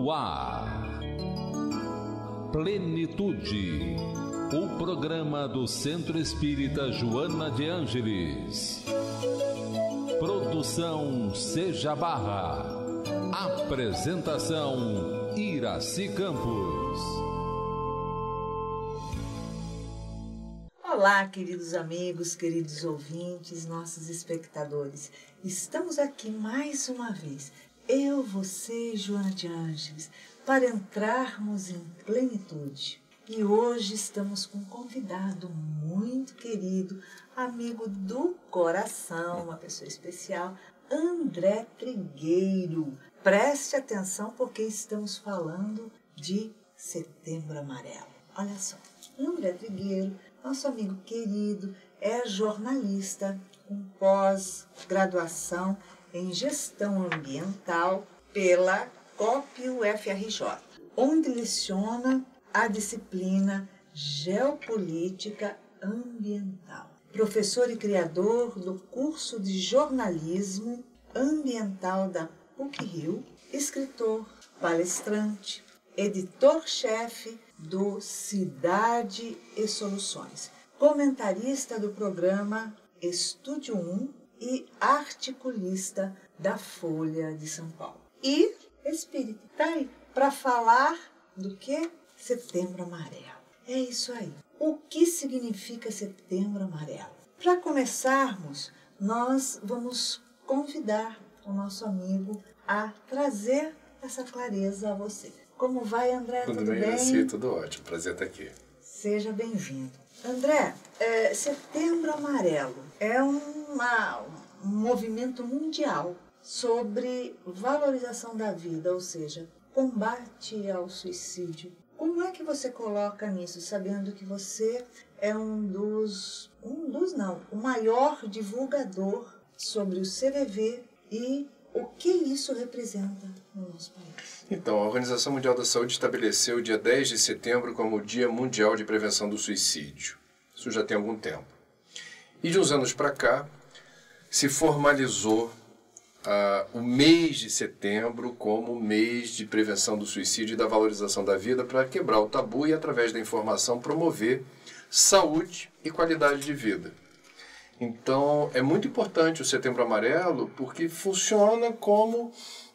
no ar. Plenitude, o programa do Centro Espírita Joana de Ângeles. Produção Seja Barra. Apresentação Iraci Campos. Olá, queridos amigos, queridos ouvintes, nossos espectadores. Estamos aqui mais uma vez, eu, você, Joana de Ângeles, para entrarmos em plenitude. E hoje estamos com um convidado muito querido, amigo do coração, uma pessoa especial, André Trigueiro. Preste atenção porque estamos falando de Setembro Amarelo. Olha só, André Trigueiro, nosso amigo querido, é jornalista com pós-graduação em Gestão Ambiental pela COP-UFRJ, onde leciona a disciplina Geopolítica Ambiental. Professor e criador do curso de Jornalismo Ambiental da PUC-Rio, escritor, palestrante, editor-chefe do Cidade e Soluções, comentarista do programa Estúdio 1 e articulista da Folha de São Paulo. E espírita, tá aí para falar do que? Setembro Amarelo. É isso aí. O que significa Setembro Amarelo? Para começarmos, nós vamos convidar o nosso amigo a trazer essa clareza a você. Como vai, André? Tudo bem? Sim, tudo ótimo. Prazer estar aqui. Seja bem-vindo. André, Setembro Amarelo é um movimento mundial sobre valorização da vida, ou seja, combate ao suicídio. Como é que você coloca nisso, sabendo que você é o maior divulgador sobre o CVV e o que isso representa no nosso país? Então, a Organização Mundial da Saúde estabeleceu o dia 10 de setembro como o Dia Mundial de Prevenção do Suicídio. Isso já tem algum tempo. E de uns anos para cá, se formalizou o mês de setembro como o mês de prevenção do suicídio e da valorização da vida para quebrar o tabu e, através da informação, promover saúde e qualidade de vida. Então, é muito importante o Setembro Amarelo porque funciona como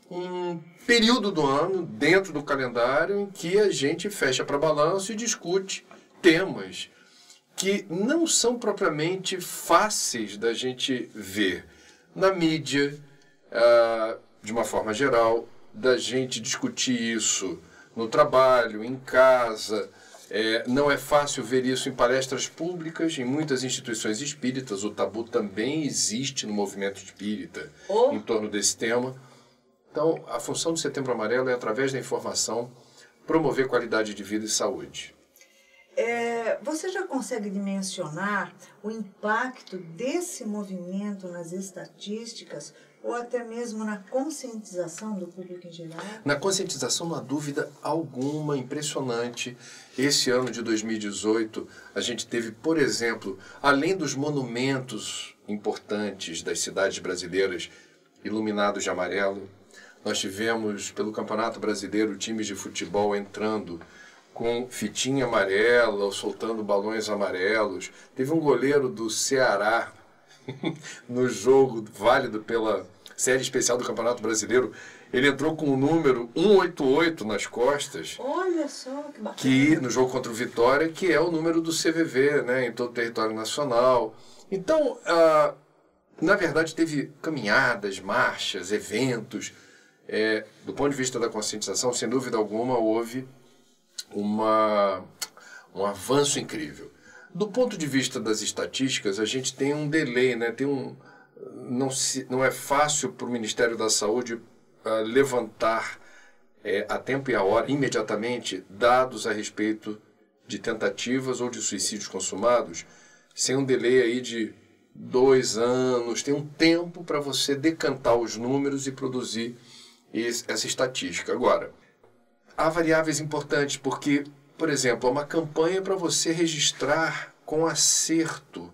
um período do ano, dentro do calendário, em que a gente fecha para balanço e discute temas que não são propriamente fáceis da gente ver na mídia, de uma forma geral, da gente discutir isso no trabalho, em casa. Não é fácil ver isso em palestras públicas, em muitas instituições espíritas. O tabu também existe no movimento espírita em torno desse tema. Então, a função do Setembro Amarelo é, através da informação, promover qualidade de vida e saúde. Você já consegue dimensionar o impacto desse movimento nas estatísticas ou até mesmo na conscientização do público em geral? Na conscientização, não há dúvida alguma, impressionante. Esse ano de 2018, a gente teve, por exemplo, além dos monumentos importantes das cidades brasileiras iluminados de amarelo, nós tivemos, pelo Campeonato Brasileiro, times de futebol entrando com fitinha amarela ou soltando balões amarelos. Teve um goleiro do Ceará no jogo válido pela série especial do Campeonato Brasileiro. Ele entrou com o número 188 nas costas. Olha só, que bacana. Que, no jogo contra o Vitória, que é o número do CVV, né, em todo o território nacional. Então, na verdade, teve caminhadas, marchas, eventos. Do ponto de vista da conscientização, sem dúvida alguma, houve um avanço incrível. Do ponto de vista das estatísticas, a gente tem um delay, né? Não é fácil para o Ministério da Saúde levantar a tempo e a hora, imediatamente, dados a respeito de tentativas ou de suicídios consumados, sem um delay aí de 2 anos. Tem um tempo para você decantar os números e produzir essa estatística. Agora, há variáveis importantes, porque, por exemplo, há uma campanha para você registrar com acerto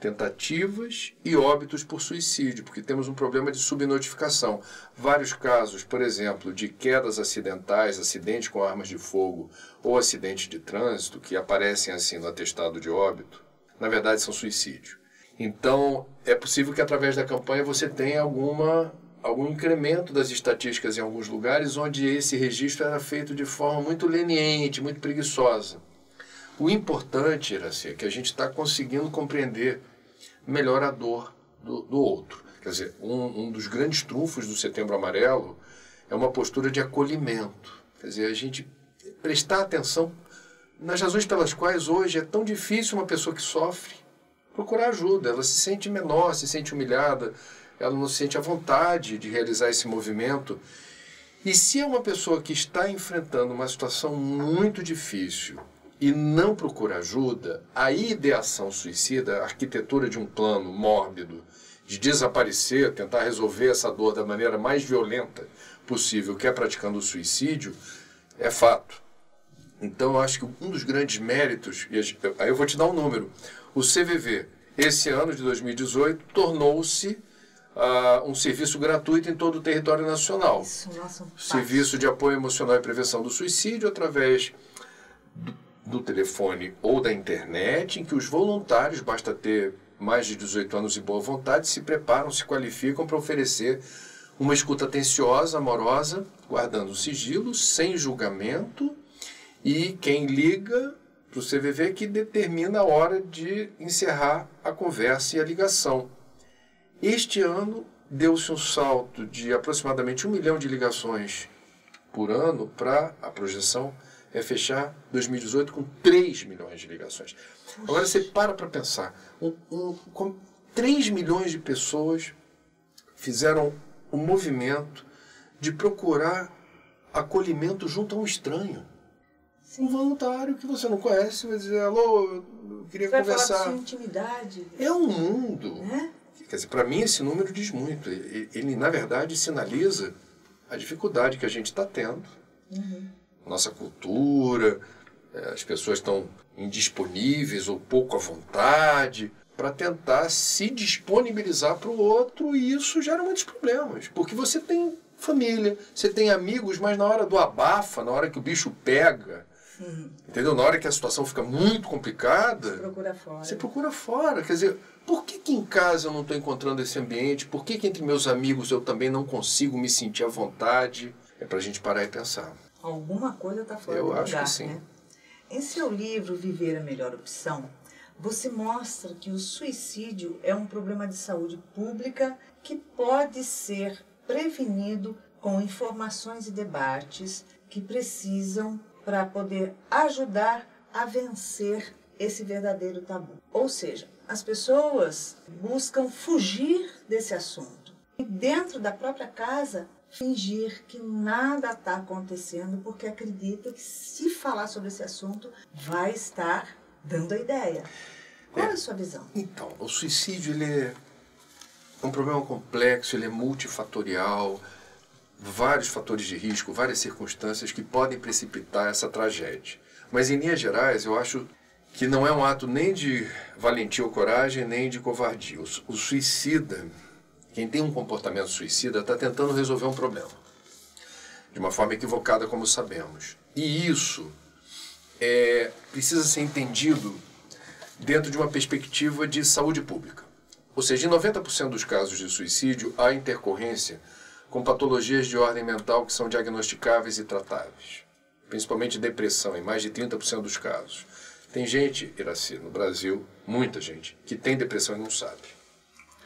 tentativas e óbitos por suicídio, porque temos um problema de subnotificação. Vários casos, por exemplo, de quedas acidentais, acidentes com armas de fogo ou acidentes de trânsito, que aparecem assim no atestado de óbito, na verdade são suicídio. Então, é possível que através da campanha você tenha algum incremento das estatísticas em alguns lugares onde esse registro era feito de forma muito leniente, muito preguiçosa. O importante, Iraci, é que a gente está conseguindo compreender melhor a dor do outro. Quer dizer, um dos grandes trunfos do Setembro Amarelo é uma postura de acolhimento. Quer dizer, a gente prestar atenção nas razões pelas quais hoje é tão difícil uma pessoa que sofre procurar ajuda. Ela se sente menor, se sente humilhada, ela não se sente à vontade de realizar esse movimento. E se é uma pessoa que está enfrentando uma situação muito difícil e não procura ajuda, a ideação suicida, a arquitetura de um plano mórbido de desaparecer, tentar resolver essa dor da maneira mais violenta possível, que é praticando o suicídio, é fato. Então, eu acho que um dos grandes méritos, e aí eu vou te dar um número, o CVV, esse ano de 2018, tornou-se um serviço gratuito em todo o território nacional. Isso, nossa, Serviço de apoio emocional e prevenção do suicídio através do telefone ou da internet, em que os voluntários, basta ter mais de 18 anos e boa vontade, se preparam, se qualificam para oferecer uma escuta atenciosa, amorosa, guardando o sigilo, sem julgamento, e quem liga para o CVV que determina a hora de encerrar a conversa e a ligação. Este ano deu-se um salto de aproximadamente 1 milhão de ligações por ano para a projeção é fechar 2018 com 3 milhões de ligações. Agora você para pensar, 3 milhões de pessoas fizeram o movimento de procurar acolhimento junto a um estranho. Sim. Um voluntário que você não conhece vai dizer, alô, eu queria conversar. Vai falar da sua intimidade. É um mundo. Né? Quer dizer, para mim esse número diz muito. Ele, na verdade, sinaliza a dificuldade que a gente está tendo. Uhum. Nossa cultura, as pessoas estão indisponíveis ou pouco à vontade para tentar se disponibilizar para o outro, e isso gera muitos problemas. Porque você tem família, você tem amigos, mas na hora do abafa, na hora que o bicho pega, entendeu? Na hora que a situação fica muito complicada, você procura fora. Quer dizer, por que em casa eu não estou encontrando esse ambiente? Por que entre meus amigos eu também não consigo me sentir à vontade? É para a gente parar e pensar. Alguma coisa está fora do lugar, acho que sim. Né? Em seu livro Viver a Melhor Opção, você mostra que o suicídio é um problema de saúde pública que pode ser prevenido com informações e debates que precisam para poder ajudar a vencer esse verdadeiro tabu. Ou seja, as pessoas buscam fugir desse assunto e dentro da própria casa fingir que nada está acontecendo porque acredita que se falar sobre esse assunto vai estar dando a ideia. Qual é a sua visão? Então, o suicídio ele é um problema complexo, ele é multifatorial, vários fatores de risco, várias circunstâncias que podem precipitar essa tragédia. Mas, em linhas gerais, eu acho que não é um ato nem de valentia ou coragem, nem de covardia. O suicida, quem tem um comportamento suicida, está tentando resolver um problema de uma forma equivocada, como sabemos. E isso precisa ser entendido dentro de uma perspectiva de saúde pública. Ou seja, em 90% dos casos de suicídio, há intercorrência com patologias de ordem mental que são diagnosticáveis e tratáveis. Principalmente depressão, em mais de 30% dos casos. Tem gente, Iraci, no Brasil, muita gente, que tem depressão e não sabe.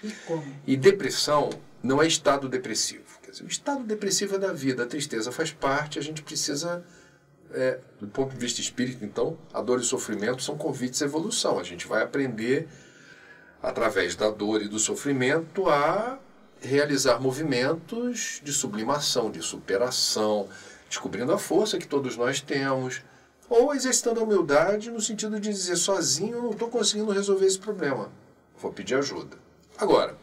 E como? E depressão não é estado depressivo. Quer dizer, o estado depressivo é da vida, a tristeza faz parte, a gente precisa, do ponto de vista espírita, então, a dor e o sofrimento são convites à evolução. A gente vai aprender, através da dor e do sofrimento, a realizar movimentos de sublimação, de superação, descobrindo a força que todos nós temos, ou exercitando a humildade no sentido de dizer, sozinho eu não estou conseguindo resolver esse problema, vou pedir ajuda. Agora,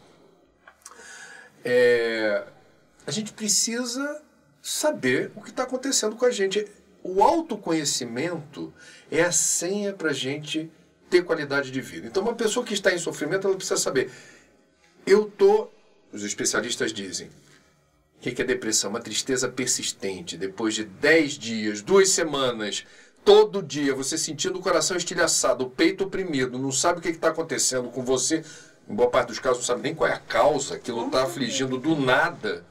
a gente precisa saber o que está acontecendo com a gente. O autoconhecimento é a senha para a gente ter qualidade de vida. Então, uma pessoa que está em sofrimento, ela precisa saber, os especialistas dizem, o que é depressão? Uma tristeza persistente, depois de 10 dias, 2 semanas, todo dia, você sentindo o coração estilhaçado, o peito oprimido, não sabe o que está acontecendo com você, em boa parte dos casos não sabe nem qual é a causa, aquilo está afligindo do nada,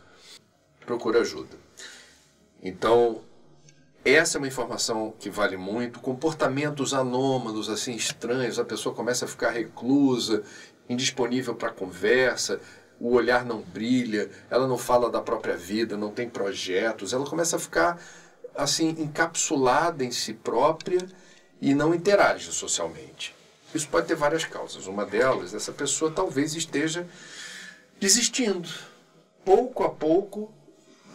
procura ajuda. Então, essa é uma informação que vale muito. Comportamentos anômalos, assim, estranhos, a pessoa começa a ficar reclusa, indisponível para conversa, o olhar não brilha, ela não fala da própria vida, não tem projetos, ela começa a ficar assim encapsulada em si própria e não interage socialmente. Isso pode ter várias causas. Uma delas, essa pessoa talvez esteja desistindo, pouco a pouco,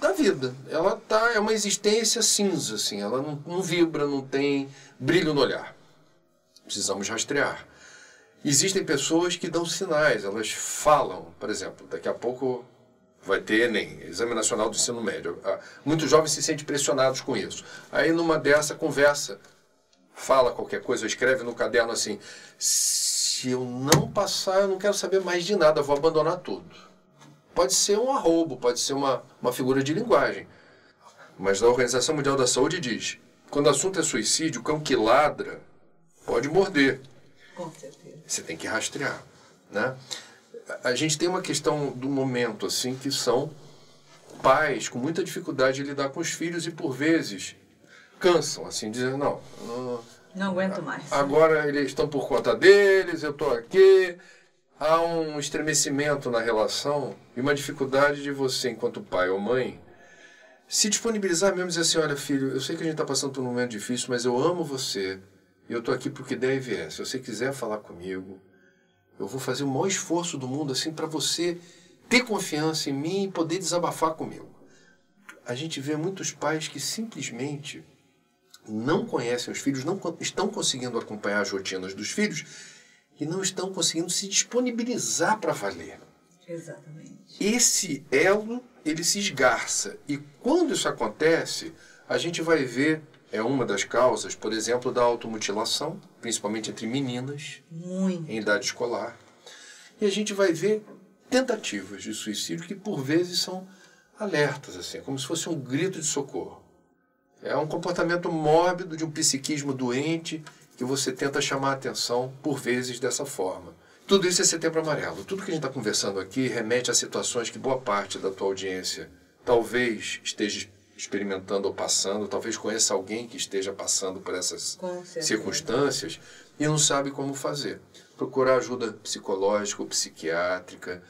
da vida. Ela é uma existência cinza, assim, ela não vibra, não tem brilho no olhar. Precisamos rastrear. Existem pessoas que dão sinais, elas falam, por exemplo, daqui a pouco vai ter Enem, Exame Nacional do Ensino Médio. Muitos jovens se sentem pressionados com isso. Aí numa dessa conversa, fala qualquer coisa, escreve no caderno assim, se eu não passar, eu não quero saber mais de nada, vou abandonar tudo. Pode ser um arrobo, pode ser uma figura de linguagem. Mas a Organização Mundial da Saúde diz, quando o assunto é suicídio, o cão que ladra pode morder. Com certeza. Você tem que rastrear, né? A gente tem uma questão do momento, assim, que são pais com muita dificuldade de lidar com os filhos e, por vezes, cansam, assim, dizendo, não aguento mais. Agora eles estão por conta deles, eu estou aqui. Há um estremecimento na relação e uma dificuldade de você, enquanto pai ou mãe, se disponibilizar mesmo e dizer assim, olha, filho, eu sei que a gente está passando por um momento difícil, mas eu amo você e eu estou aqui porque der e vier. Se você quiser falar comigo, eu vou fazer o maior esforço do mundo assim para você ter confiança em mim e poder desabafar comigo. A gente vê muitos pais que simplesmente não conhecem os filhos, não estão conseguindo acompanhar as rotinas dos filhos e não estão conseguindo se disponibilizar para valer. Exatamente. Esse elo, ele se esgarça. E quando isso acontece, a gente vai ver, é uma das causas, por exemplo, da automutilação, principalmente entre meninas, muito, em idade escolar. E a gente vai ver tentativas de suicídio que, por vezes, são alertas, assim, como se fosse um grito de socorro. É um comportamento mórbido de um psiquismo doente que você tenta chamar a atenção, por vezes, dessa forma. Tudo isso é Setembro Amarelo. Tudo que a gente está conversando aqui remete a situações que boa parte da tua audiência talvez esteja experimentando ou passando, talvez conheça alguém que esteja passando por essas circunstâncias e não sabe como fazer. Procurar ajuda psicológica ou psiquiátrica,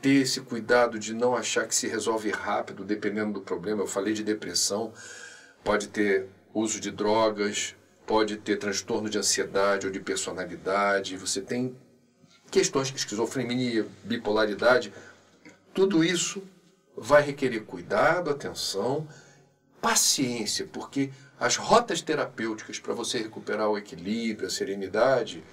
ter esse cuidado de não achar que se resolve rápido, dependendo do problema. Eu falei de depressão, pode ter uso de drogas, pode ter transtorno de ansiedade ou de personalidade, você tem questões de esquizofrenia, bipolaridade, tudo isso vai requerer cuidado, atenção, paciência, porque as rotas terapêuticas para você recuperar o equilíbrio, a serenidade,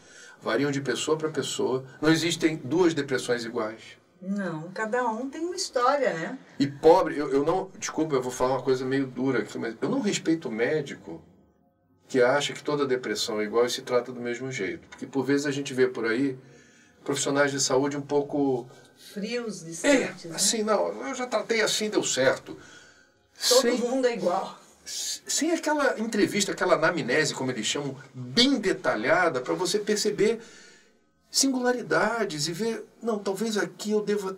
variam de pessoa para pessoa. Não existem duas depressões iguais. Não, cada um tem uma história, né? E pobre, eu não, desculpa, eu vou falar uma coisa meio dura aqui, mas eu não respeito o médico que acha que toda depressão é igual e se trata do mesmo jeito. Porque por vezes a gente vê por aí profissionais de saúde um pouco frios, distantes, né? Assim, não, eu já tratei assim, deu certo. Todo mundo é igual. Sem aquela entrevista, aquela anamnese, como eles chamam, bem detalhada, para você perceber singularidades e ver, não, talvez aqui eu deva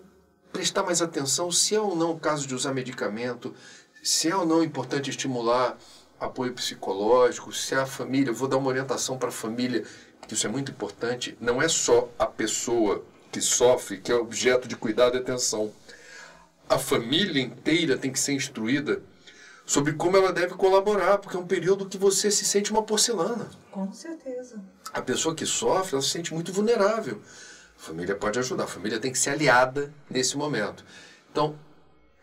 prestar mais atenção se é ou não o caso de usar medicamento, se é ou não importante estimular apoio psicológico, se a família, eu vou dar uma orientação para a família, que isso é muito importante, não é só a pessoa que sofre, que é objeto de cuidado e atenção. A família inteira tem que ser instruída sobre como ela deve colaborar, porque é um período que você se sente uma porcelana. Com certeza. A pessoa que sofre, ela se sente muito vulnerável. A família pode ajudar, a família tem que ser aliada nesse momento. Então,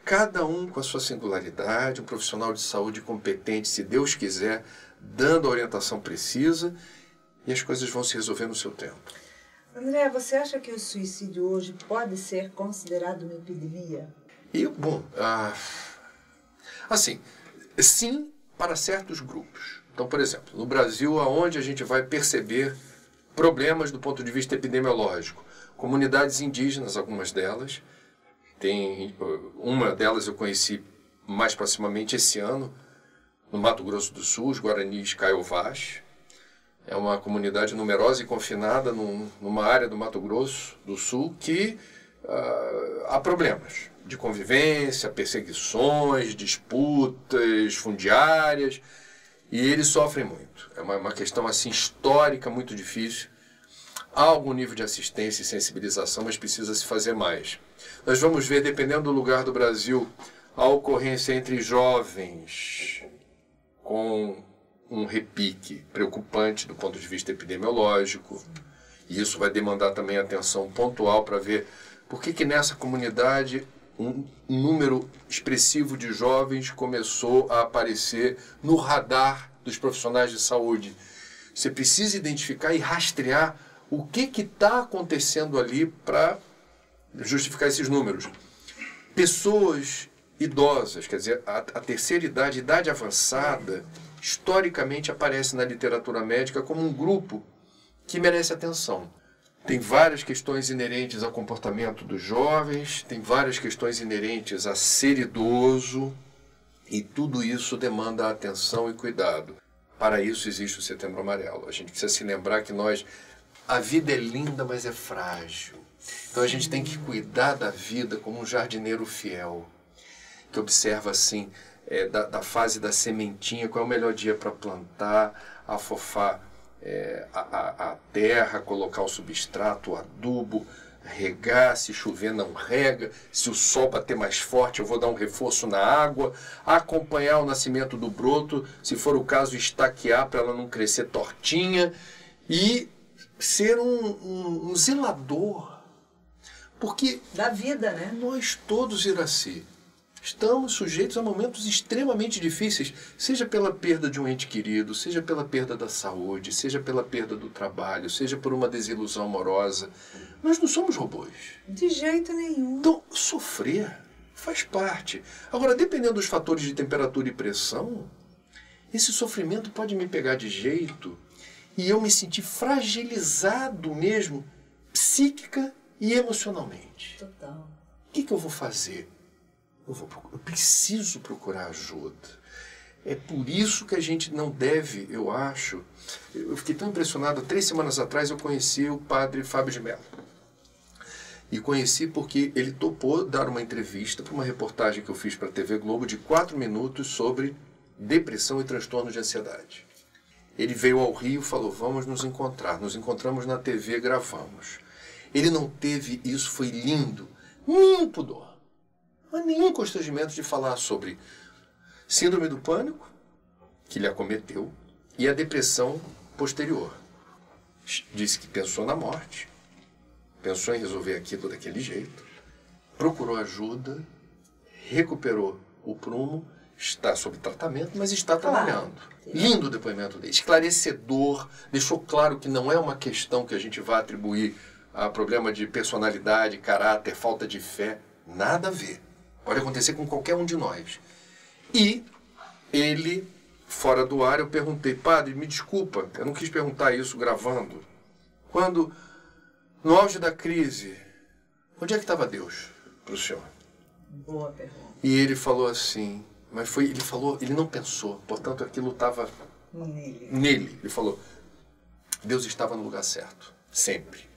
cada um com a sua singularidade, um profissional de saúde competente, se Deus quiser, dando a orientação precisa, e as coisas vão se resolver no seu tempo. André, você acha que o suicídio hoje pode ser considerado uma epidemia? Assim, sim, para certos grupos. Então, por exemplo, no Brasil, aonde a gente vai perceber problemas do ponto de vista epidemiológico. Comunidades indígenas, algumas delas. Uma delas eu conheci mais proximamente esse ano, no Mato Grosso do Sul, os Guaranis Caiovás. É uma comunidade numerosa e confinada numa área do Mato Grosso do Sul que há problemas de convivência, perseguições, disputas fundiárias, e eles sofrem muito. É uma questão assim histórica muito difícil. Há algum nível de assistência e sensibilização, mas precisa se fazer mais. Nós vamos ver, dependendo do lugar do Brasil, a ocorrência entre jovens com um repique preocupante do ponto de vista epidemiológico. E isso vai demandar também atenção pontual para ver por que nessa comunidade um número expressivo de jovens começou a aparecer no radar dos profissionais de saúde. Você precisa identificar e rastrear o que está acontecendo ali para justificar esses números. Pessoas idosas, quer dizer, a terceira idade, idade avançada, historicamente aparece na literatura médica como um grupo que merece atenção. Tem várias questões inerentes ao comportamento dos jovens, tem várias questões inerentes a ser idoso, e tudo isso demanda atenção e cuidado. Para isso existe o Setembro Amarelo. A gente precisa se lembrar que a vida é linda, mas é frágil. Então a gente tem que cuidar da vida como um jardineiro fiel, que observa assim, da fase da sementinha, qual é o melhor dia para plantar, afofar a terra, colocar o substrato, o adubo, regar, se chover não rega, se o sol bater mais forte eu vou dar um reforço na água, acompanhar o nascimento do broto, se for o caso estaquear para ela não crescer tortinha, e ser um zelador, porque da vida, né? Nós todos, Iraci, estamos sujeitos a momentos extremamente difíceis, seja pela perda de um ente querido, seja pela perda da saúde, seja pela perda do trabalho, seja por uma desilusão amorosa. Nós não somos robôs. De jeito nenhum. Então, sofrer faz parte. Agora, dependendo dos fatores de temperatura e pressão, esse sofrimento pode me pegar de jeito e eu me sentir fragilizado mesmo, psíquica e emocionalmente. Total. O que eu vou fazer? Eu preciso procurar ajuda. É por isso que a gente não deve, eu acho... Eu fiquei tão impressionado, 3 semanas atrás eu conheci o padre Fábio de Mello. E conheci porque ele topou dar uma entrevista para uma reportagem que eu fiz para a TV Globo de 4 minutos sobre depressão e transtorno de ansiedade. Ele veio ao Rio e falou, vamos nos encontrar. Nos encontramos na TV, gravamos. Ele não teve, isso foi lindo, nenhum pudor. Mas nenhum constrangimento de falar sobre síndrome do pânico, que lhe acometeu, e a depressão posterior. Disse que pensou na morte, pensou em resolver aquilo daquele jeito, procurou ajuda, recuperou o prumo, está sob tratamento, mas está trabalhando. Lindo o depoimento dele, esclarecedor, deixou claro que não é uma questão que a gente vai atribuir a problema de personalidade, caráter, falta de fé, nada a ver. Pode acontecer com qualquer um de nós. E ele, fora do ar, eu perguntei, padre, me desculpa, eu não quis perguntar isso gravando. Quando, no auge da crise, onde é que estava Deus para o senhor? Boa pergunta. E ele falou assim, ele não pensou, portanto aquilo estava nele. Ele falou, Deus estava no lugar certo, sempre.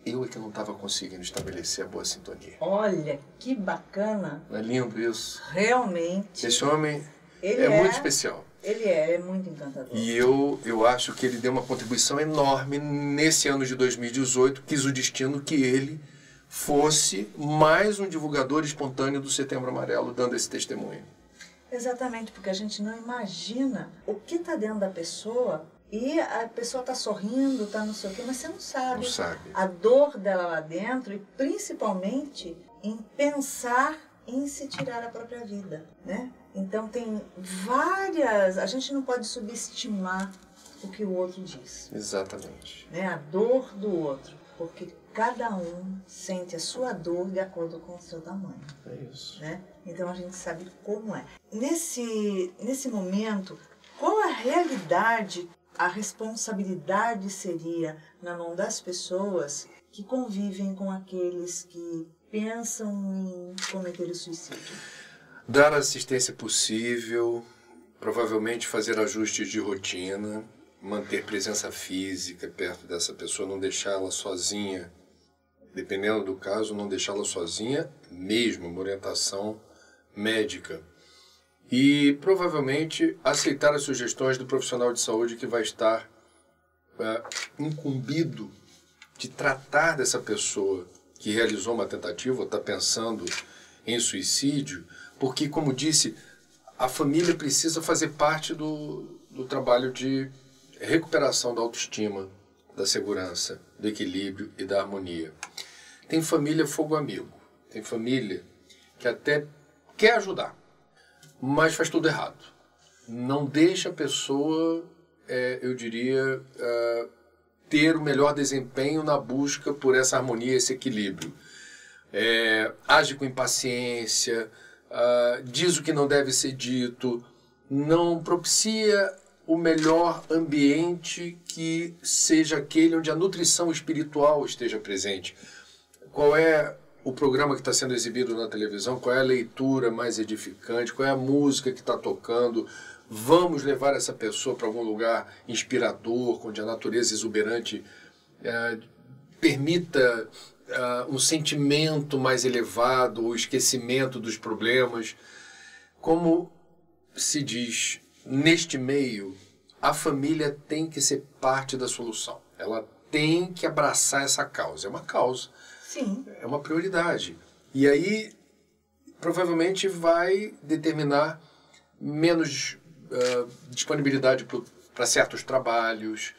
Eu é que não estava conseguindo estabelecer a boa sintonia. Olha, que bacana. Não é lindo isso? Realmente. Esse homem é muito especial. Ele é muito encantador. E eu acho que ele deu uma contribuição enorme nesse ano de 2018, quis o destino que ele fosse mais um divulgador espontâneo do Setembro Amarelo, dando esse testemunho. Exatamente, porque a gente não imagina o que está dentro da pessoa. E a pessoa está sorrindo, está não sei o quê, mas você não sabe. Não sabe. A dor dela lá dentro e principalmente em pensar em se tirar a própria vida, né? Então tem várias... A gente não pode subestimar o que o outro diz. Exatamente. Né? A dor do outro, porque cada um sente a sua dor de acordo com o seu tamanho. É isso. Né? Então a gente sabe como é. Nesse momento, qual a realidade a responsabilidade seria na mão das pessoas que convivem com aqueles que pensam em cometer o suicídio? Dar a assistência possível, provavelmente fazer ajustes de rotina, manter presença física perto dessa pessoa, não deixá-la sozinha. Dependendo do caso, não deixá-la sozinha mesmo, uma orientação médica. E provavelmente aceitar as sugestões do profissional de saúde que vai estar incumbido de tratar dessa pessoa que realizou uma tentativa ou está pensando em suicídio, porque, como disse, a família precisa fazer parte do trabalho de recuperação da autoestima, da segurança, do equilíbrio e da harmonia. Tem família fogo amigo, tem família que até quer ajudar, mas faz tudo errado. Não deixa a pessoa, eu diria, ter o melhor desempenho na busca por essa harmonia, esse equilíbrio. Age com impaciência, diz o que não deve ser dito, não propicia o melhor ambiente que seja aquele onde a nutrição espiritual esteja presente. Qual é o programa que está sendo exibido na televisão? Qual é a leitura mais edificante? Qual é a música que está tocando? Vamos levar essa pessoa para algum lugar inspirador, onde a natureza exuberante permita um sentimento mais elevado, o esquecimento dos problemas. Como se diz, neste meio, a família tem que ser parte da solução. Ela tem que abraçar essa causa. É uma causa. Sim. É uma prioridade. E aí, provavelmente, vai determinar menos disponibilidade para certos trabalhos.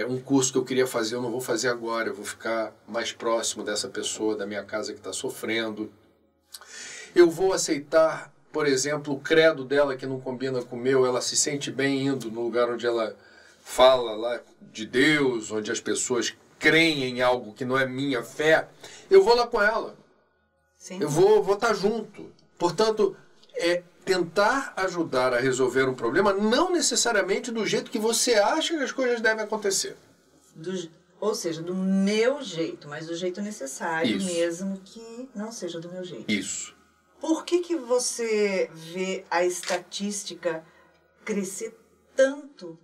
Um curso que eu queria fazer, eu não vou fazer agora. Eu vou ficar mais próximo dessa pessoa da minha casa que está sofrendo. Eu vou aceitar, por exemplo, o credo dela que não combina com o meu. Ela se sente bem indo no lugar onde ela fala lá de Deus, onde as pessoas creem em algo que não é minha fé. Eu vou lá com ela. Sim. Eu vou estar junto. Portanto, tentar ajudar a resolver um problema, não necessariamente do jeito que você acha que as coisas devem acontecer. Ou seja, do meu jeito, mas do jeito necessário. Isso. Mesmo que não seja do meu jeito. Isso. Por que você vê a estatística crescer tanto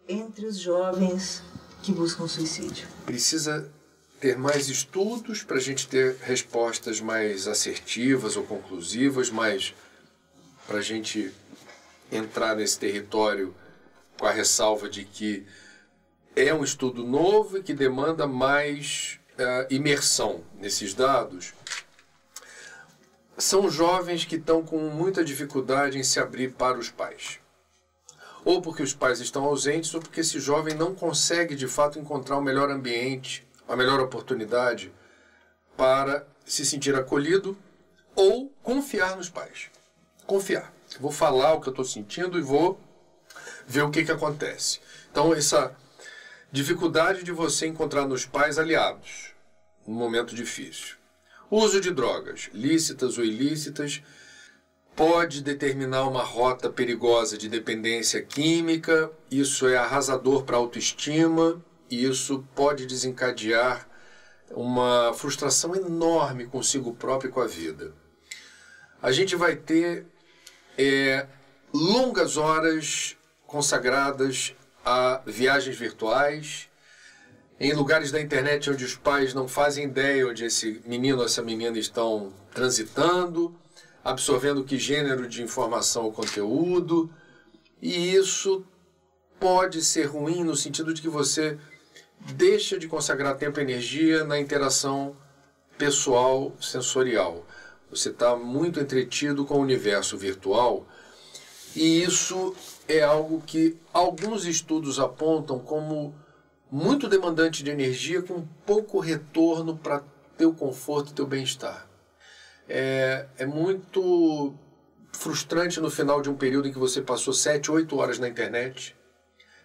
entre os jovens que buscam suicídio? Precisa ter mais estudos para a gente ter respostas mais assertivas ou conclusivas, mas para a gente entrar nesse território com a ressalva de que é um estudo novo e que demanda mais imersão nesses dados. São jovens que estão com muita dificuldade em se abrir para os pais. Ou porque os pais estão ausentes, ou porque esse jovem não consegue, de fato, encontrar o melhor ambiente, a melhor oportunidade para se sentir acolhido ou confiar nos pais. Confiar. Vou falar o que eu estou sentindo e vou ver o que acontece. Então, essa dificuldade de você encontrar nos pais aliados num momento difícil. O uso de drogas, lícitas ou ilícitas, pode determinar uma rota perigosa de dependência química. Isso é arrasador para a autoestima e isso pode desencadear uma frustração enorme consigo próprio e com a vida. A gente vai ter longas horas consagradas a viagens virtuais, em lugares da internet onde os pais não fazem ideia onde esse menino ou essa menina estão transitando, absorvendo que gênero de informação ou conteúdo, e isso pode ser ruim no sentido de que você deixa de consagrar tempo e energia na interação pessoal, sensorial. Você está muito entretido com o universo virtual, e isso é algo que alguns estudos apontam como muito demandante de energia, com pouco retorno para teu conforto e teu bem-estar. É muito frustrante no final de um período em que você passou 7, 8 horas na internet,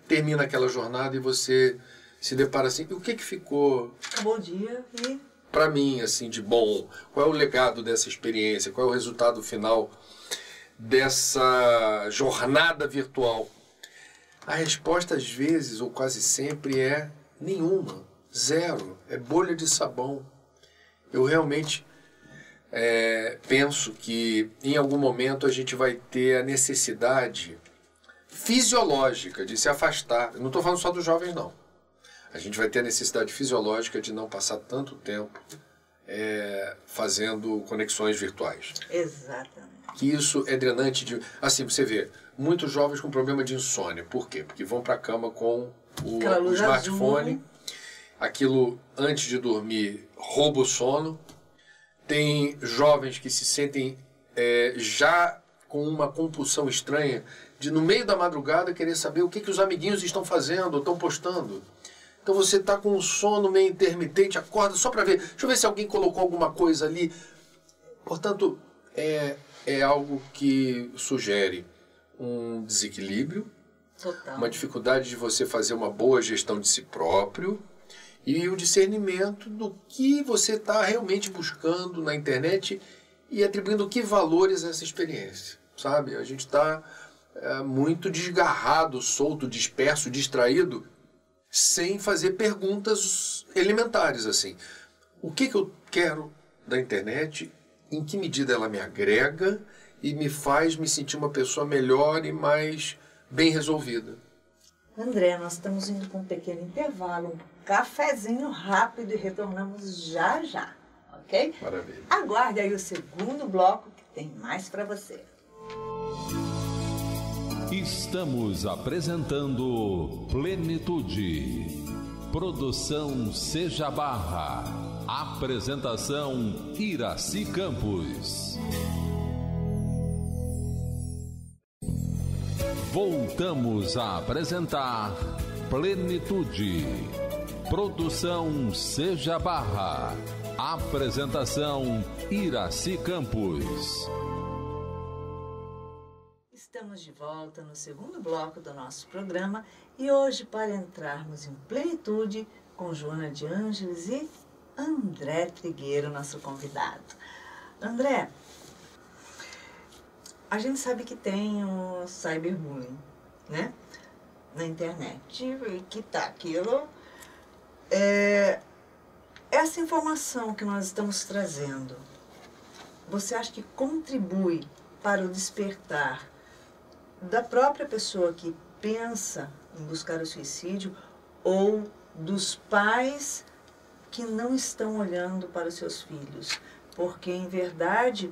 termina aquela jornada e você se depara assim, e o que ficou? Acabou o dia e... Para mim, assim, de bom, qual é o legado dessa experiência, qual é o resultado final dessa jornada virtual? A resposta às vezes, ou quase sempre, é nenhuma, zero, é bolha de sabão. Eu realmente penso que em algum momento a gente vai ter a necessidade fisiológica de se afastar. Eu não estou falando só dos jovens, não. A gente vai ter a necessidade fisiológica de não passar tanto tempo fazendo conexões virtuais. Exatamente. Que isso é drenante de... Assim, você vê, muitos jovens com problema de insônia. Por quê? Porque vão para a cama com o smartphone. Azul. Aquilo, antes de dormir, rouba o sono. Tem jovens que se sentem já com uma compulsão estranha de, no meio da madrugada, querer saber o que os amiguinhos estão fazendo ou estão postando. Então você está com um sono meio intermitente, acorda só para ver. Deixa eu ver se alguém colocou alguma coisa ali. Portanto, é algo que sugere um desequilíbrio, total, uma dificuldade de você fazer uma boa gestão de si próprio e o discernimento do que você está realmente buscando na internet e atribuindo que valores a essa experiência, sabe? A gente está muito desgarrado, solto, disperso, distraído, sem fazer perguntas elementares, assim. O que eu quero da internet? Em que medida ela me agrega e me faz me sentir uma pessoa melhor e mais bem resolvida? André, nós estamos indo para um pequeno intervalo, um cafezinho rápido e retornamos já já, ok? Maravilha. Aguarde aí o segundo bloco que tem mais para você. Estamos apresentando Plenitude. Produção Seja Barra. Apresentação Iraci Campos. Voltamos a apresentar Plenitude. Produção Seja Barra. Apresentação Iraci Campos. Estamos de volta no segundo bloco do nosso programa e hoje, para entrarmos em plenitude, com Joana de Ângeles e André Trigueiro, nosso convidado. André, a gente sabe que tem o cyberbullying, né? Na internet, e que tá aquilo. Essa informação que nós estamos trazendo, você acha que contribui para o despertar da própria pessoa que pensa em buscar o suicídio ou dos pais que não estão olhando para os seus filhos? Porque, em verdade,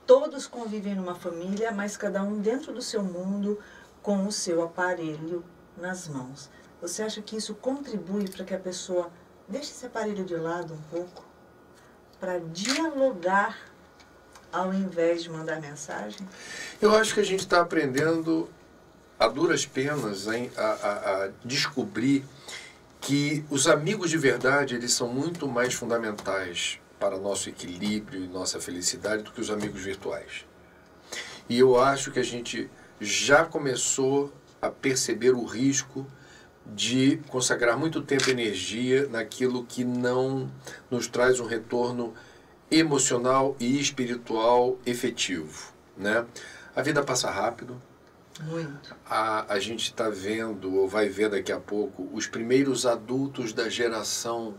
todos convivem numa família, mas cada um dentro do seu mundo com o seu aparelho nas mãos. Você acha que isso contribui para que a pessoa deixe esse aparelho de lado um pouco para dialogar ao invés de mandar mensagem? Eu acho que a gente está aprendendo a duras penas a descobrir que os amigos de verdade, eles são muito mais fundamentais para nosso equilíbrio e nossa felicidade do que os amigos virtuais. E eu acho que a gente já começou a perceber o risco de consagrar muito tempo e energia naquilo que não nos traz um retorno emocional e espiritual efetivo, né? A vida passa rápido. Muito. A gente está vendo, ou vai ver daqui a pouco, os primeiros adultos da geração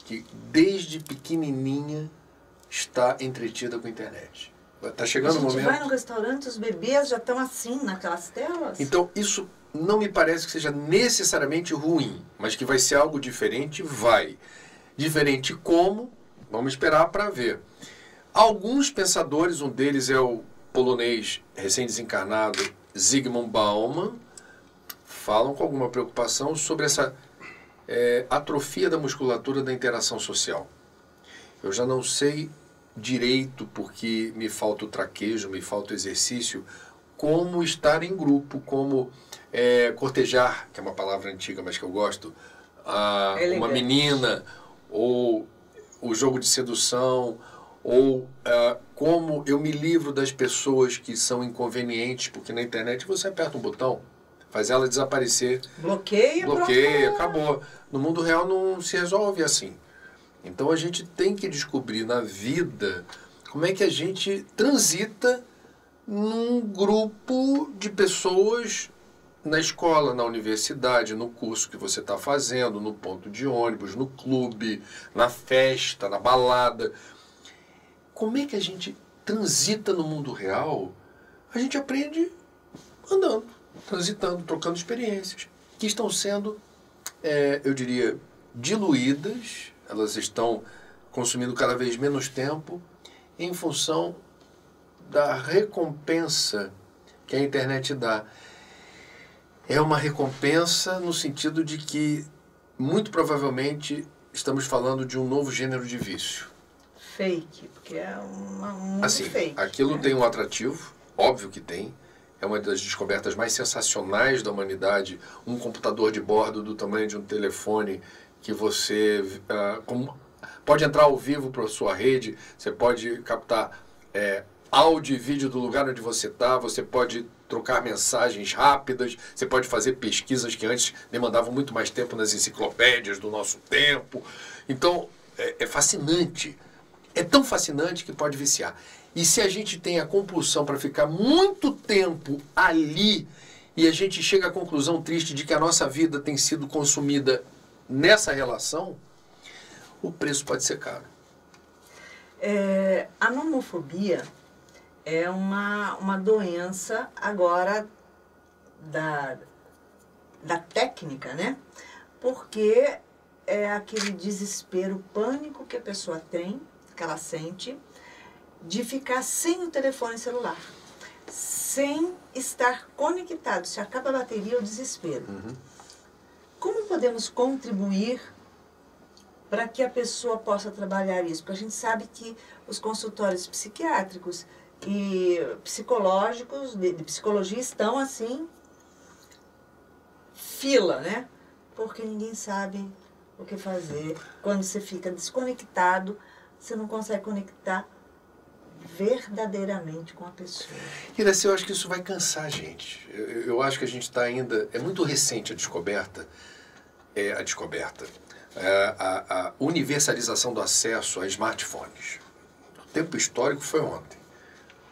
que desde pequenininha está entretida com a internet. Está chegando o momento... A gente vai no restaurante, os bebês já estão assim, naquelas telas. Então, isso não me parece que seja necessariamente ruim, mas que vai ser algo diferente, vai. Diferente como? Vamos esperar para ver. Alguns pensadores, um deles é o polonês recém-desencarnado Zygmunt Bauman, falam com alguma preocupação sobre essa atrofia da musculatura da interação social. Eu já não sei direito, porque me falta o traquejo, me falta o exercício, como estar em grupo, como cortejar, que é uma palavra antiga, mas que eu gosto, uma menina, ou o jogo de sedução, ou como eu me livro das pessoas que são inconvenientes, porque na internet você aperta um botão, faz ela desaparecer. Bloqueia, acabou. No mundo real não se resolve assim. Então a gente tem que descobrir na vida como é que a gente transita num grupo de pessoas na escola, na universidade, no curso que você está fazendo, no ponto de ônibus, no clube, na festa, na balada. Como é que a gente transita no mundo real? A gente aprende andando, transitando, trocando experiências, que estão sendo, eu diria, diluídas, elas estão consumindo cada vez menos tempo em função da recompensa que a internet dá. É uma recompensa no sentido de que, muito provavelmente, estamos falando de um novo gênero de vício. Fake, porque é muito assim, fake. Aquilo tem um atrativo, óbvio que tem. É uma das descobertas mais sensacionais da humanidade. Um computador de bordo do tamanho de um telefone que você pode entrar ao vivo para a sua rede, você pode captar áudio e vídeo do lugar onde você está, você pode trocar mensagens rápidas, você pode fazer pesquisas que antes demandavam muito mais tempo nas enciclopédias do nosso tempo. Então, é fascinante. É tão fascinante que pode viciar. E se a gente tem a compulsão para ficar muito tempo ali e a gente chega à conclusão triste de que a nossa vida tem sido consumida nessa relação, o preço pode ser caro. A nomofobia é uma doença agora da técnica, né? Porque é aquele desespero, pânico que a pessoa tem, que ela sente, de ficar sem o telefone celular, sem estar conectado. Se acaba a bateria, o desespero. Como podemos contribuir para que a pessoa possa trabalhar isso? Porque a gente sabe que os consultórios psiquiátricos e psicológicos, de psicologia, estão assim, fila, né? Porque ninguém sabe o que fazer. Quando você fica desconectado, você não consegue conectar verdadeiramente com a pessoa. Iraci, eu acho que isso vai cansar a gente. Eu acho que a gente está ainda... É muito recente a descoberta. A universalização do acesso a smartphones. O tempo histórico foi ontem.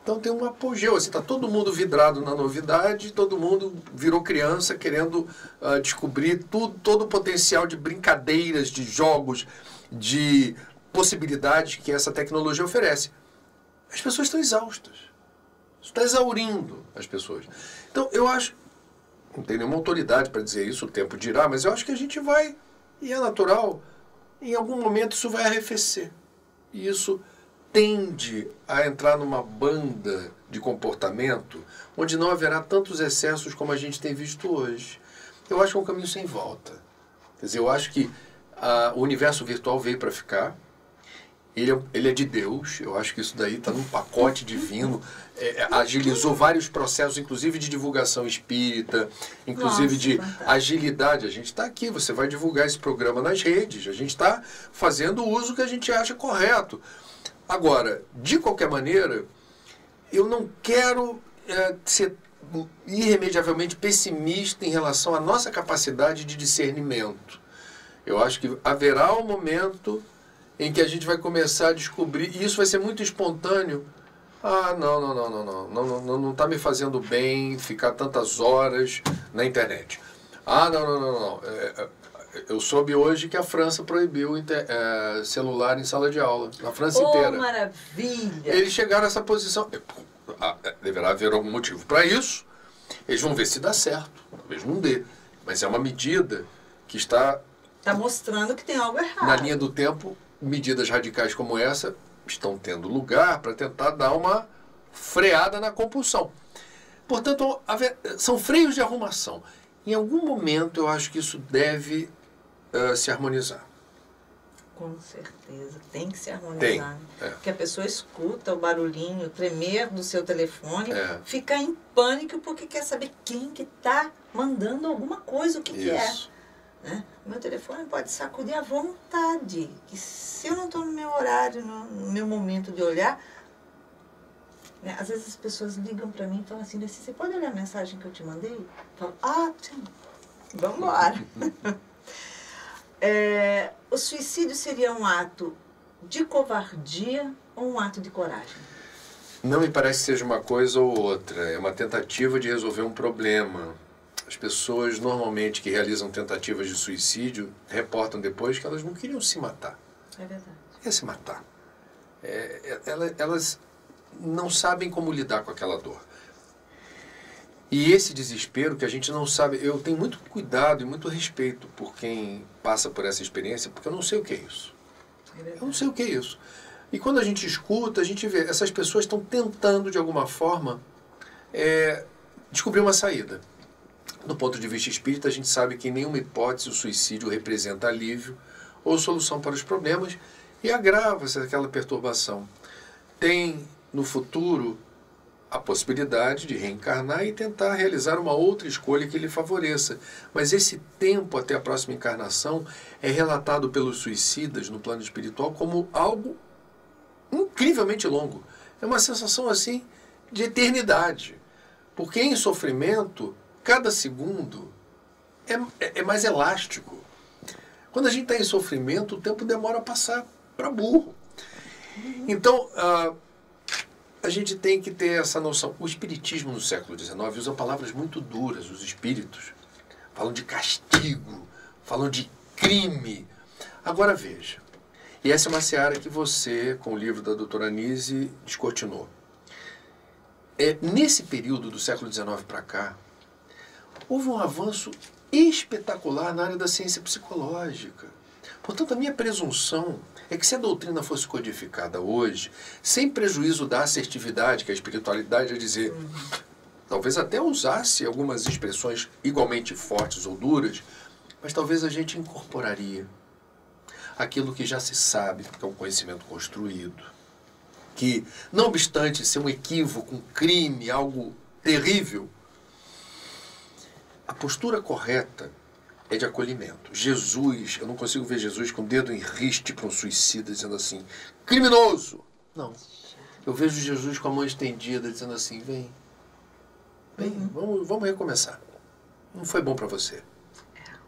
Então tem um apogeu, assim, está todo mundo vidrado na novidade, todo mundo virou criança querendo descobrir todo o potencial de brincadeiras, de jogos, de possibilidades que essa tecnologia oferece. As pessoas estão exaustas. Isso está exaurindo as pessoas. Então eu acho, não tenho nenhuma autoridade para dizer isso, o tempo dirá, mas eu acho que a gente vai, e é natural, em algum momento isso vai arrefecer. E isso tende a entrar numa banda de comportamento onde não haverá tantos excessos como a gente tem visto hoje. Eu acho que é um caminho sem volta. Quer dizer, eu acho que o universo virtual veio para ficar. Ele é de Deus. Eu acho que isso daí está num pacote divino. Agilizou vários processos, inclusive de divulgação espírita, inclusive de agilidade. A gente está aqui, você vai divulgar esse programa nas redes. A gente está fazendo o uso que a gente acha correto. Agora, de qualquer maneira, eu não quero ser irremediavelmente pessimista em relação à nossa capacidade de discernimento. Eu acho que haverá um momento em que a gente vai começar a descobrir, e isso vai ser muito espontâneo. Não está me fazendo bem ficar tantas horas na internet. Não. Eu soube hoje que a França proibiu celular em sala de aula, na França inteira. Oh, maravilha! Eles chegaram a essa posição. Deverá haver algum motivo para isso. Eles vão ver se dá certo. Talvez não dê. Mas é uma medida que está mostrando que tem algo errado. Na linha do tempo. Medidas radicais como essa estão tendo lugar para tentar dar uma freada na compulsão. Portanto, são freios de arrumação. Em algum momento, eu acho que isso deve se harmonizar. Com certeza, tem que se harmonizar. Porque a pessoa escuta o barulhinho, o tremer do seu telefone, fica em pânico porque quer saber quem que está mandando alguma coisa, o que é. Né? Meu telefone pode sacudir à vontade, que se eu não estou no meu horário, no meu momento de olhar, né? Às vezes as pessoas ligam para mim e falam assim, você pode olhar a mensagem que eu te mandei? Eu falo, sim, vamos embora. O suicídio seria um ato de covardia ou um ato de coragem? Não me parece que seja uma coisa ou outra, é uma tentativa de resolver um problema. As pessoas, normalmente, que realizam tentativas de suicídio, reportam depois que elas não queriam se matar. É verdade. Quer se matar. Elas não sabem como lidar com aquela dor. E esse desespero que a gente não sabe... Eu tenho muito cuidado e muito respeito por quem passa por essa experiência, porque eu não sei o que é isso. Eu não sei o que é isso. E quando a gente escuta, a gente vê, essas pessoas estão tentando, de alguma forma, descobrir uma saída. Do ponto de vista espírita, a gente sabe que em nenhuma hipótese o suicídio representa alívio ou solução para os problemas e agrava-se aquela perturbação. Tem, no futuro, a possibilidade de reencarnar e tentar realizar uma outra escolha que lhe favoreça. Mas esse tempo até a próxima encarnação é relatado pelos suicidas no plano espiritual como algo incrivelmente longo. É uma sensação assim de eternidade. Porque em sofrimento, cada segundo é mais elástico. Quando a gente está em sofrimento, o tempo demora a passar para burro. Então, a gente tem que ter essa noção. O espiritismo no século XIX usa palavras muito duras, os espíritos. Falam de castigo, falam de crime. Agora veja, e essa é uma seara que você, com o livro da doutora Anise, descortinou. Nesse período do século XIX para cá, houve um avanço espetacular na área da ciência psicológica. Portanto, a minha presunção é que se a doutrina fosse codificada hoje, sem prejuízo da assertividade, que a espiritualidade é dizer, talvez até usasse algumas expressões igualmente fortes ou duras, mas talvez a gente incorporaria aquilo que já se sabe, que é um conhecimento construído, que, não obstante ser um equívoco, um crime, algo terrível, a postura correta é de acolhimento. Jesus, eu não consigo ver Jesus com o dedo em riste para um suicida, dizendo assim, criminoso! Não. Eu vejo Jesus com a mão estendida, dizendo assim, vem, vamos recomeçar. Não foi bom para você.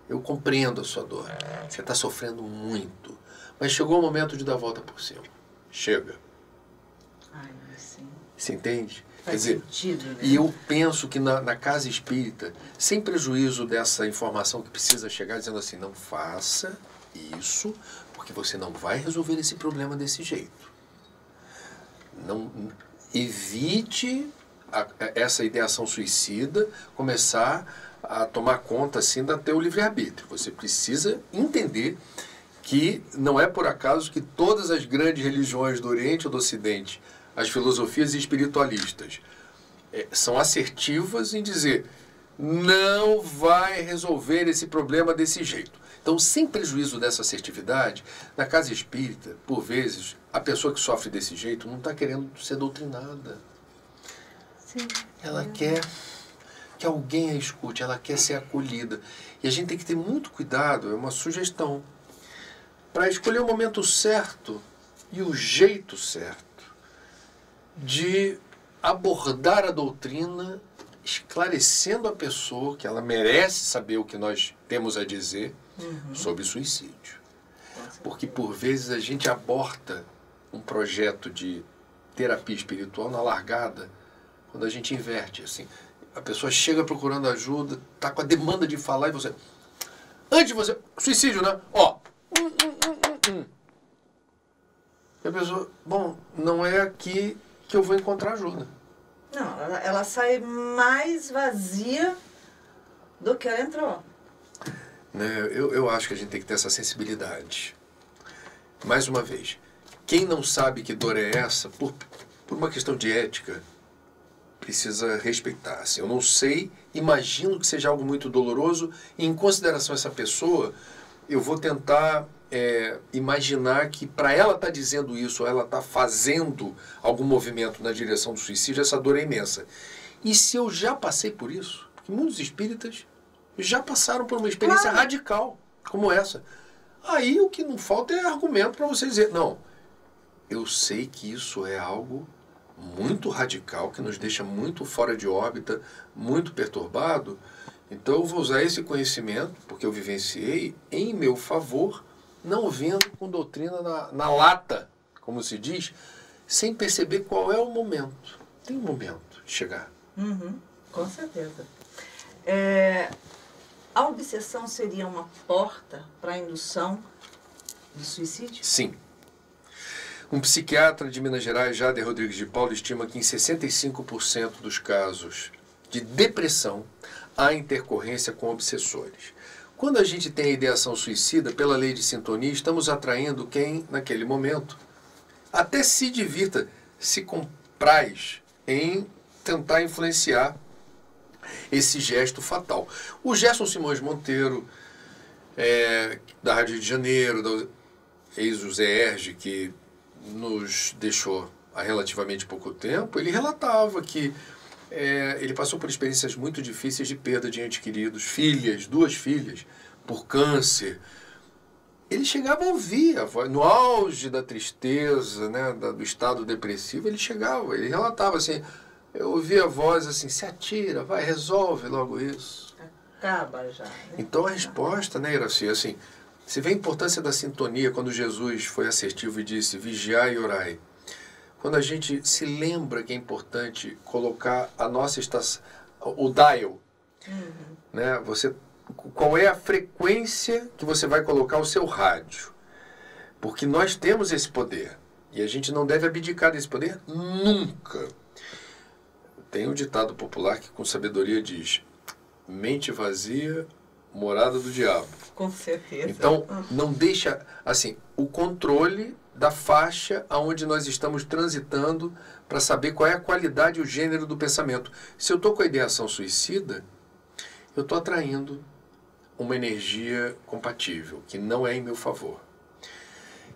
Eu compreendo a sua dor. Você está sofrendo muito. Mas chegou o momento de dar a volta por cima. Chega. Ai, sim. Você entende? Faz sentido, né? E eu penso que na casa espírita, sem prejuízo dessa informação que precisa chegar, dizendo assim, não faça isso, porque você não vai resolver esse problema desse jeito. Não, evite essa ideação suicida começar a tomar conta assim do teu livre-arbítrio. Você precisa entender que não é por acaso que todas as grandes religiões do Oriente ou do Ocidente, as filosofias espiritualistas, são assertivas em dizer não vai resolver esse problema desse jeito. Então, sem prejuízo dessa assertividade, na casa espírita, por vezes, a pessoa que sofre desse jeito não está querendo ser doutrinada. Sim. Ela quer que alguém a escute, ela quer ser acolhida. E a gente tem que ter muito cuidado, é uma sugestão, para escolher o momento certo e o jeito certo de abordar a doutrina, esclarecendo a pessoa que ela merece saber o que nós temos a dizer sobre suicídio. Porque, por vezes, a gente aborta um projeto de terapia espiritual na largada, quando a gente inverte, assim. A pessoa chega procurando ajuda, está com a demanda de falar, e você... Antes de você... Suicídio, né? Ó. E a pessoa... Bom, não é aqui que eu vou encontrar ajuda. Não, ela sai mais vazia do que ela entrou. Né? Eu acho que a gente tem que ter essa sensibilidade. Mais uma vez, quem não sabe que dor é essa, por uma questão de ética, precisa respeitar. Assim, eu não sei, imagino que seja algo muito doloroso, e em consideração a essa pessoa, eu vou tentar imaginar que para ela estar dizendo isso, ou ela estar fazendo algum movimento na direção do suicídio, essa dor é imensa. E se eu já passei por isso? Porque muitos espíritas já passaram por uma experiência radical como essa. Aí o que não falta é argumento para você dizer, não, eu sei que isso é algo muito radical, que nos deixa muito fora de órbita, muito perturbado, então eu vou usar esse conhecimento, porque eu vivenciei, em meu favor, não vendo com doutrina na lata, como se diz, sem perceber qual é o momento. Tem um momento de chegar. Com certeza. A obsessão seria uma porta para a indução do suicídio? Sim. Um psiquiatra de Minas Gerais, Jader Rodrigues de Paula, estima que em 65% dos casos de depressão há intercorrência com obsessores. Quando a gente tem a ideação suicida, pela lei de sintonia, estamos atraindo quem, naquele momento, até se divirta, se compraz em tentar influenciar esse gesto fatal. O Gerson Simões Monteiro, da Rádio Rio de Janeiro, da ex-José Erge, que nos deixou há relativamente pouco tempo, ele relatava que ele passou por experiências muito difíceis de perda de entes queridos, duas filhas, por câncer. Ele chegava a ouvir a voz, no auge da tristeza, né, do estado depressivo, ele relatava assim, eu ouvia a voz assim, se atira, vai, resolve logo isso. Acaba já. Né? Então a resposta, né, Iraci, assim, você vê a importância da sintonia quando Jesus foi assertivo e disse, vigiai e orai. Quando a gente se lembra que é importante colocar a nossa estação, o dial, né, qual é a frequência que você vai colocar o seu rádio? Porque nós temos esse poder e a gente não deve abdicar desse poder nunca. Tem um ditado popular que com sabedoria diz, mente vazia, morada do diabo. Com certeza. Então, não deixa, assim, o controle da faixa aonde nós estamos transitando para saber qual é a qualidade e o gênero do pensamento. Se eu estou com a ideação suicida, eu estou atraindo uma energia compatível, que não é em meu favor.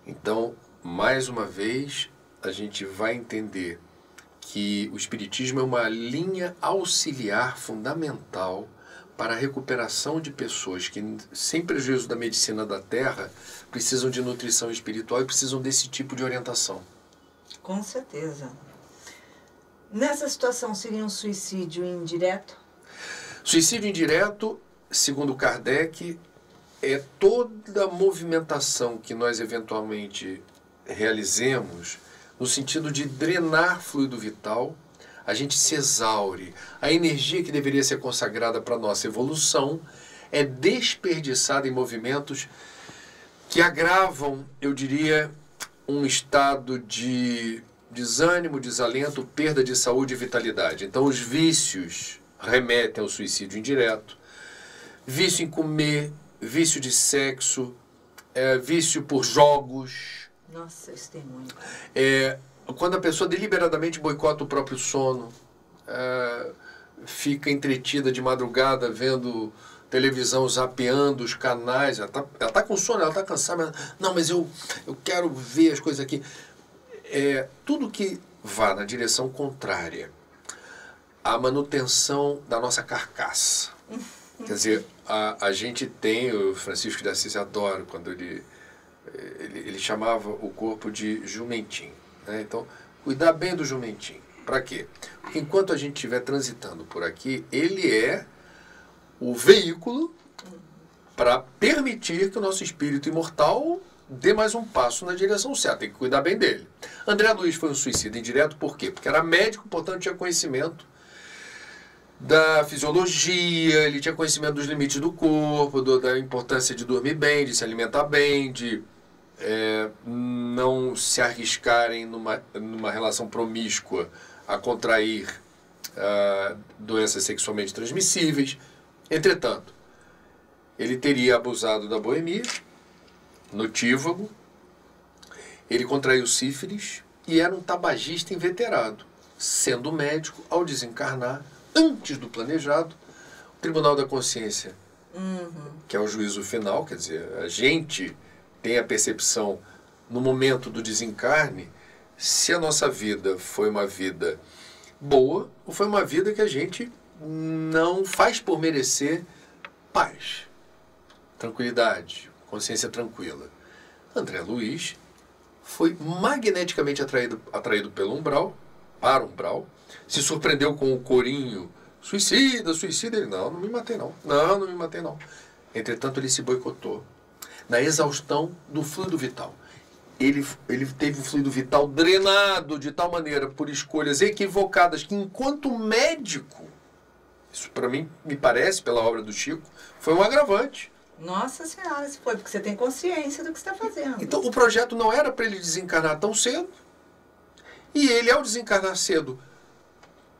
Então, mais uma vez, a gente vai entender que o Espiritismo é uma linha auxiliar fundamental para a recuperação de pessoas que, sem prejuízo da medicina da Terra, precisam de nutrição espiritual e precisam desse tipo de orientação. Com certeza. Nessa situação, seria um suicídio indireto? Suicídio indireto, segundo Kardec, é toda a movimentação que nós eventualmente realizemos no sentido de drenar fluido vital, a gente se exaure. A energia que deveria ser consagrada para a nossa evolução é desperdiçada em movimentos que agravam, eu diria, um estado de desânimo, desalento, perda de saúde e vitalidade. Então, os vícios remetem ao suicídio indireto. Vício em comer, vício de sexo, vício por jogos. Nossa, isso tem muito. Quando a pessoa deliberadamente boicota o próprio sono, fica entretida de madrugada vendo televisão, zapeando os canais, ela tá com sono, ela tá cansada, mas eu quero ver as coisas aqui. Tudo que vá na direção contrária à manutenção da nossa carcaça. Quer dizer, a gente tem, o Francisco de Assis adora, quando ele chamava o corpo de jumentinho. Né? Então, cuidar bem do jumentinho. Para quê? Porque enquanto a gente estiver transitando por aqui, ele é o veículo para permitir que o nosso espírito imortal dê mais um passo na direção certa. Tem que cuidar bem dele. André Luiz foi um suicida indireto, por quê? Porque era médico, portanto tinha conhecimento da fisiologia, ele tinha conhecimento dos limites do corpo, da importância de dormir bem, de se alimentar bem, de não se arriscarem numa relação promíscua a contrair doenças sexualmente transmissíveis. Entretanto, ele teria abusado da boemia, notívago, ele contraiu sífilis e era um tabagista inveterado. Sendo médico, ao desencarnar, antes do planejado, o Tribunal da Consciência, que é o juízo final, quer dizer, a gente tem a percepção no momento do desencarne se a nossa vida foi uma vida boa ou foi uma vida que a gente não faz por merecer paz, tranquilidade, consciência tranquila. André Luiz foi magneticamente atraído pelo umbral, para o umbral, se surpreendeu com o corinho, suicida, ele, não me matei não, não me matei não. Entretanto, ele se boicotou na exaustão do fluido vital. Ele teve o fluido vital drenado de tal maneira por escolhas equivocadas que, enquanto médico, Isso, para mim, me parece, pela obra do Chico, foi um agravante. Nossa Senhora, se foi, porque você tem consciência do que você está fazendo. Então, o projeto não era para ele desencarnar tão cedo. E ele, ao desencarnar cedo,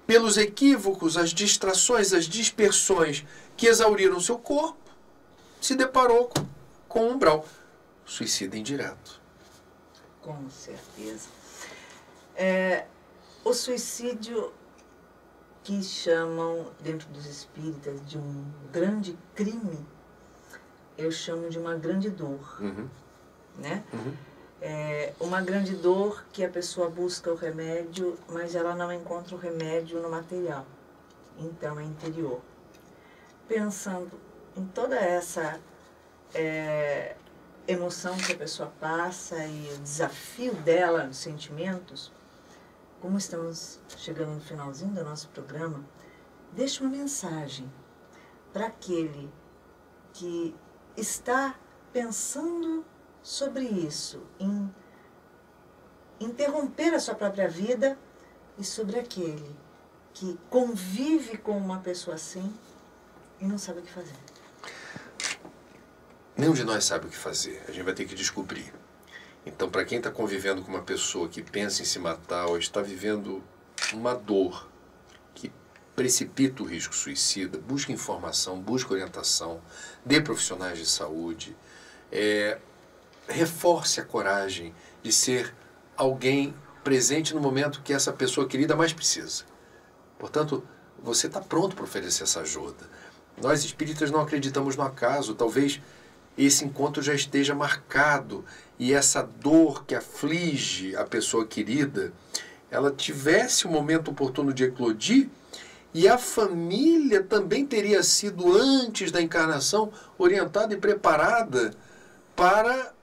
pelos equívocos, as distrações, as dispersões que exauriram seu corpo, se deparou com um umbral. Suicida indireto. Com certeza. O suicídio, que chamam dentro dos espíritas de um grande crime, eu chamo de uma grande dor. Né? Uma grande dor que a pessoa busca o remédio, mas ela não encontra o remédio no material. Então é interior. Pensando em toda essa emoção que a pessoa passa e o desafio dela nos sentimentos, como estamos chegando no finalzinho do nosso programa, deixa uma mensagem para aquele que está pensando sobre isso, em interromper a sua própria vida, e sobre aquele que convive com uma pessoa assim e não sabe o que fazer. Nenhum de nós sabe o que fazer, a gente vai ter que descobrir. Então, para quem está convivendo com uma pessoa que pensa em se matar ou está vivendo uma dor que precipita o risco suicida, busque informação, busque orientação, dê profissionais de saúde, reforce a coragem de ser alguém presente no momento que essa pessoa querida mais precisa. Portanto, você está pronto para oferecer essa ajuda. Nós espíritas não acreditamos no acaso, talvez esse encontro já esteja marcado e essa dor que aflige a pessoa querida, ela tivesse um momento oportuno de eclodir, e a família também teria sido, antes da encarnação, orientada e preparada para,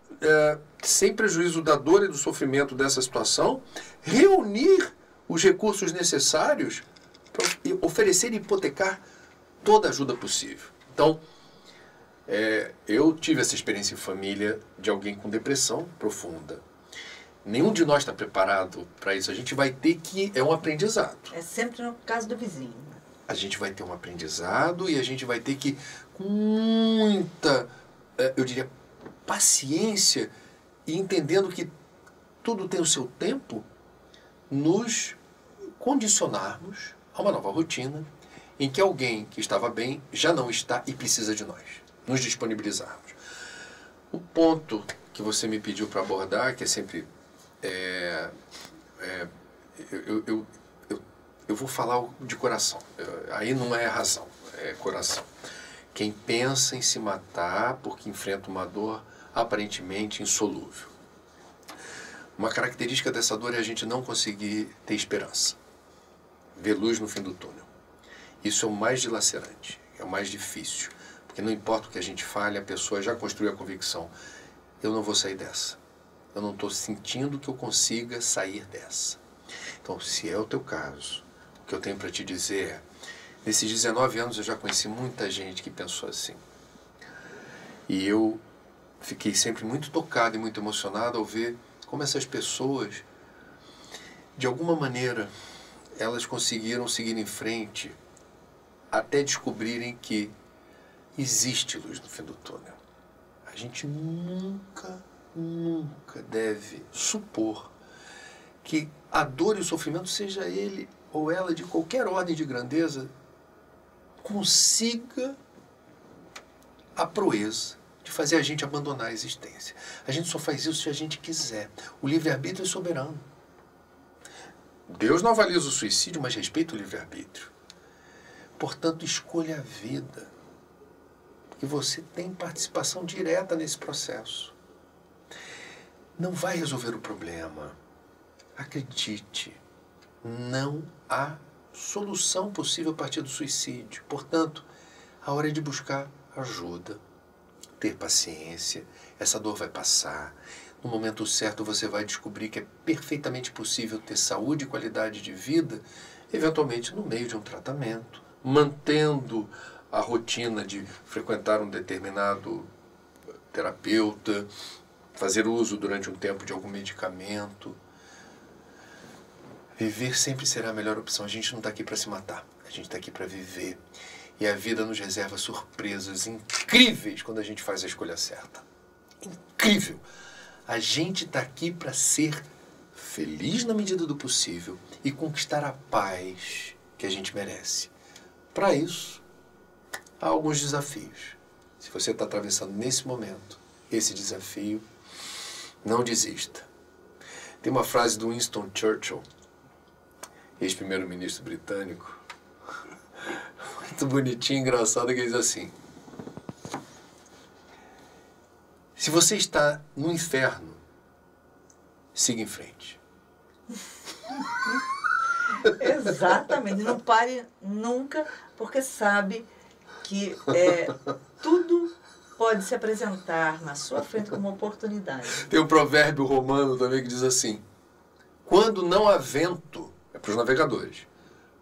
sem prejuízo da dor e do sofrimento dessa situação, reunir os recursos necessários para oferecer e hipotecar toda a ajuda possível. Então, eu tive essa experiência em família de alguém com depressão profunda. Nenhum de nós está preparado para isso. A gente vai ter que... É um aprendizado. É sempre no caso do vizinho. A gente vai ter um aprendizado e a gente vai ter que, com muita, eu diria, paciência, e entendendo que tudo tem o seu tempo, nos condicionarmos a uma nova rotina em que alguém que estava bem já não está e precisa de nós. Nos disponibilizarmos. O ponto que você me pediu para abordar, que é sempre... eu vou falar de coração. Aí não é razão, é coração. Quem pensa em se matar porque enfrenta uma dor aparentemente insolúvel. Uma característica dessa dor é a gente não conseguir ter esperança. Ver luz no fim do túnel. Isso é o mais dilacerante, é o mais difícil. Porque não importa o que a gente fale, a pessoa já construiu a convicção. Eu não vou sair dessa. Eu não estou sentindo que eu consiga sair dessa. Então, se é o teu caso, o que eu tenho para te dizer é, nesses 19 anos eu já conheci muita gente que pensou assim. E eu fiquei sempre muito tocado e muito emocionado ao ver como essas pessoas, de alguma maneira, elas conseguiram seguir em frente até descobrirem que existe luz no fim do túnel. A gente nunca deve supor que a dor e o sofrimento, seja ele ou ela de qualquer ordem de grandeza, consiga a proeza de fazer a gente abandonar a existência. A gente só faz isso se a gente quiser. O livre-arbítrio é soberano. Deus não avaliza o suicídio, mas respeita o livre-arbítrio. Portanto, escolha a vida. E você tem participação direta nesse processo. Não vai resolver o problema. Acredite, não há solução possível a partir do suicídio. Portanto, a hora é de buscar ajuda, ter paciência, essa dor vai passar. No momento certo você vai descobrir que é perfeitamente possível ter saúde e qualidade de vida, eventualmente no meio de um tratamento, mantendo a rotina de frequentar um determinado terapeuta, fazer uso durante um tempo de algum medicamento. Viver sempre será a melhor opção. A gente não está aqui para se matar. A gente está aqui para viver. E a vida nos reserva surpresas incríveis quando a gente faz a escolha certa. Incrível! A gente está aqui para ser feliz na medida do possível e conquistar a paz que a gente merece. Para isso, há alguns desafios. Se você está atravessando nesse momento esse desafio, não desista. Tem uma frase do Winston Churchill, ex-primeiro-ministro britânico, muito bonitinho, engraçado, que ele diz assim: se você está no inferno, siga em frente. Exatamente, não pare nunca, porque sabe que tudo pode se apresentar na sua frente como oportunidade. Tem um provérbio romano também que diz assim: quando não há vento, é para os navegadores,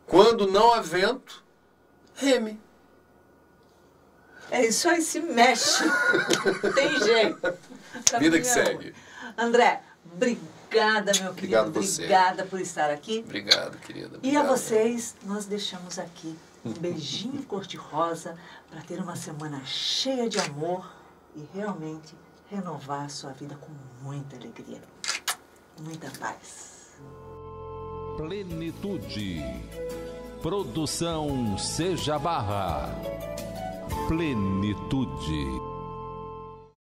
quando não há vento, reme. É isso aí, se mexe. Tem jeito. Vida que segue. André, obrigada, meu querido. Obrigado você. Obrigada por estar aqui. Obrigado, querida. E a Obrigado. vocês, nós deixamos aqui um beijinho cor-de-rosa para ter uma semana cheia de amor e realmente renovar a sua vida com muita alegria. Muita paz. Plenitude. Produção Seja Barra. Plenitude.